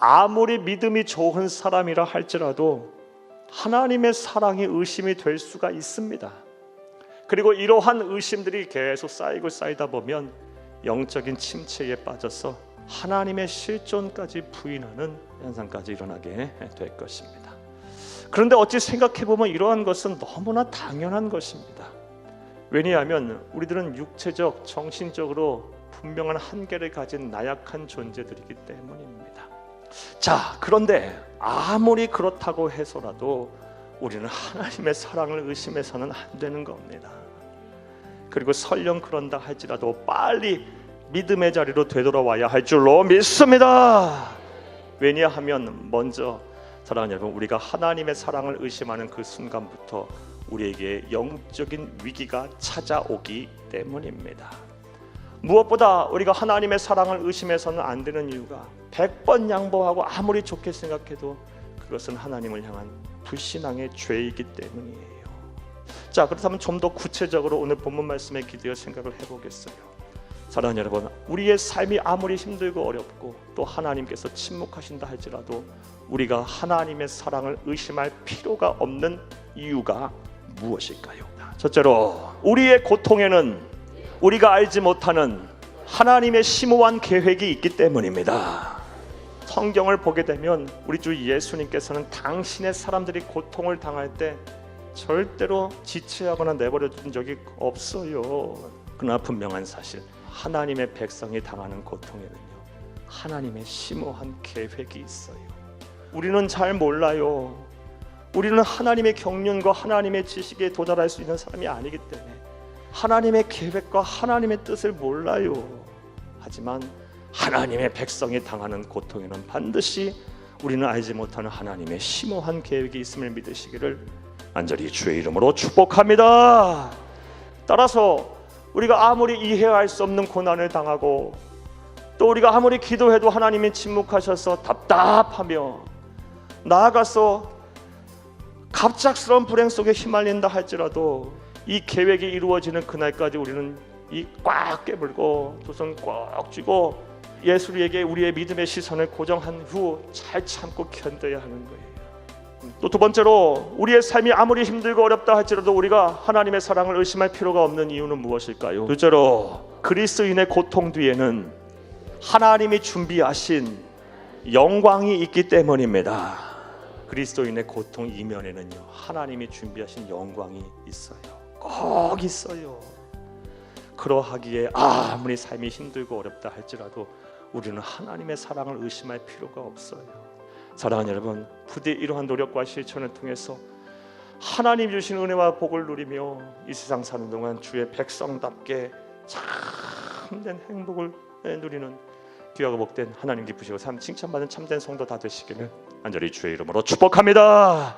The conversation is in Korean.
아무리 믿음이 좋은 사람이라 할지라도 하나님의 사랑이 의심이 될 수가 있습니다. 그리고 이러한 의심들이 계속 쌓이다 보면 영적인 침체에 빠져서 하나님의 실존까지 부인하는 현상까지 일어나게 될 것입니다. 그런데 어찌 생각해보면 이러한 것은 너무나 당연한 것입니다. 왜냐하면 우리들은 육체적, 정신적으로 분명한 한계를 가진 나약한 존재들이기 때문입니다. 자, 그런데 아무리 그렇다고 해서라도 우리는 하나님의 사랑을 의심해서는 안 되는 겁니다. 그리고 설령 그런다 할지라도 빨리 믿음의 자리로 되돌아와야 할 줄로 믿습니다. 왜냐하면 먼저 사랑하는 여러분, 우리가 하나님의 사랑을 의심하는 그 순간부터 우리에게 영적인 위기가 찾아오기 때문입니다. 무엇보다 우리가 하나님의 사랑을 의심해서는 안 되는 이유가 100번 양보하고 아무리 좋게 생각해도 그것은 하나님을 향한 불신앙의 죄이기 때문이에요. 자, 그렇다면 좀 더 구체적으로 오늘 본문 말씀에 기대어 생각을 해보겠어요. 사랑하는 여러분, 우리의 삶이 아무리 힘들고 어렵고 또 하나님께서 침묵하신다 할지라도 우리가 하나님의 사랑을 의심할 필요가 없는 이유가 무엇일까요? 첫째로, 우리의 고통에는 우리가 알지 못하는 하나님의 심오한 계획이 있기 때문입니다. 성경을 보게 되면 우리 주 예수님께서는 당신의 사람들이 고통을 당할 때 절대로 지체하거나 내버려 둔 적이 없어요. 그러나 분명한 사실, 하나님의 백성이 당하는 고통에는요, 하나님의 심오한 계획이 있어요. 우리는 잘 몰라요. 우리는 하나님의 경륜과 하나님의 지식에 도달할 수 있는 사람이 아니기 때문에 하나님의 계획과 하나님의 뜻을 몰라요. 하지만 하나님의 백성이 당하는 고통에는 반드시 우리는 알지 못하는 하나님의 심오한 계획이 있음을 믿으시기를 간절히 주의 이름으로 축복합니다. 따라서 우리가 아무리 이해할 수 없는 고난을 당하고 또 우리가 아무리 기도해도 하나님이 침묵하셔서 답답하며 나아가서 갑작스러운 불행 속에 휘말린다 할지라도 이 계획이 이루어지는 그날까지 우리는 이 꽉 깨물고 두 손 꽉 쥐고 예수에게 우리의 믿음의 시선을 고정한 후 잘 참고 견뎌야 하는 거예요. 또 두 번째로, 우리의 삶이 아무리 힘들고 어렵다 할지라도 우리가 하나님의 사랑을 의심할 필요가 없는 이유는 무엇일까요? 둘째로, 그리스도인의 고통 뒤에는 하나님이 준비하신 영광이 있기 때문입니다. 그리스도인의 고통 이면에는요, 하나님이 준비하신 영광이 있어요. 꼭 있어요. 그러하기에 아무리 삶이 힘들고 어렵다 할지라도 우리는 하나님의 사랑을 의심할 필요가 없어요. 사랑하는 여러분, 부디 이러한 노력과 실천을 통해서 하나님 주신 은혜와 복을 누리며 이 세상 사는 동안 주의 백성답게 참된 행복을 누리는 귀하고 복된 하나님 기쁘시고 참 칭찬받은 참된 성도 다 되시기를 간절히 주의 이름으로 축복합니다.